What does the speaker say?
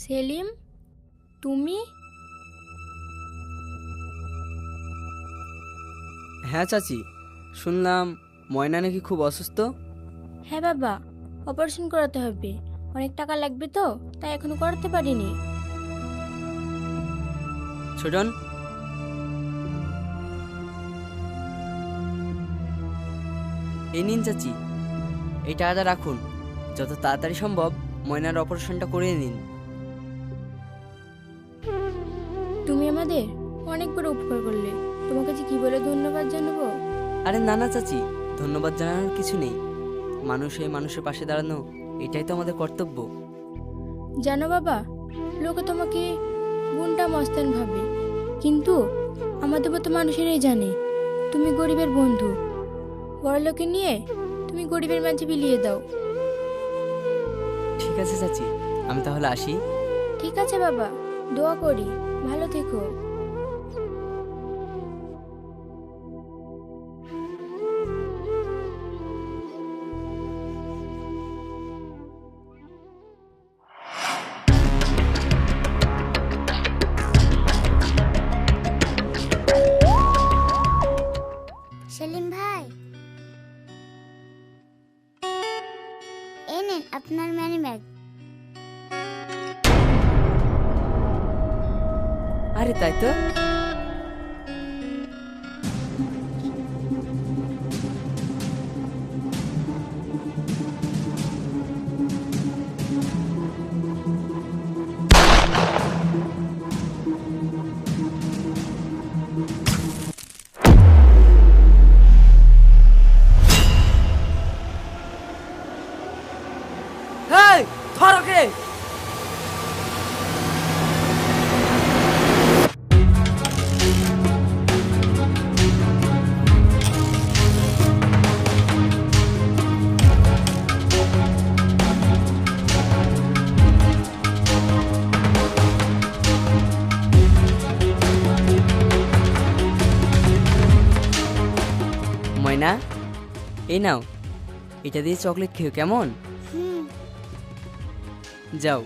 সেলিম, তুমি? হ্যাঁ চাচি, শুনলাম ময়না নাকি খুব অসুস্থ। হ্যাঁ বাবা, অপারেশন করাতে হবে। অনেক টাকা লাগবে তো, তাই এখনো করাতে পারিনি। ছোটন, এই নিন চাচি, এই টাকাটা রাখুন। যত তাড়াতাড়ি সম্ভব ময়নার অপারেশনটা করিয়ে নিন। তুমি আমাদের অনেক বড় উপকার করলে। তোমাকে যে কি বলে ধন্যবাদ জানাবো। আরে না না চাচি, ধন্যবাদ জানানোর কিছু নেই। মানুষ হয়ে মানুষের পাশে দাঁড়ানো, এটাই তো আমাদের কর্তব্য। জানো বাবা, লোকে তোমাকে গুণটা মস্তান ভাবে, কিন্তু আমাদের মতো মানুষেরাই জানে তুমি গরিবের বন্ধু। বড় লোকে নিয়ে তুমি গরিবের মাঝে বিলিয়ে দাও। ঠিক আছে চাচি, আমি তাহলে আসি। ঠিক আছে বাবা, দোয়া করি, ভালো থেকো। সেলিম ভাই, এই নেন আপনার মানি ব্যাগ। আরে তাই তো। এই, ধর ওকে। ময়না, এই নাও, এটা দিয়ে চকলেট খেও, কেমন? হুম। যাও।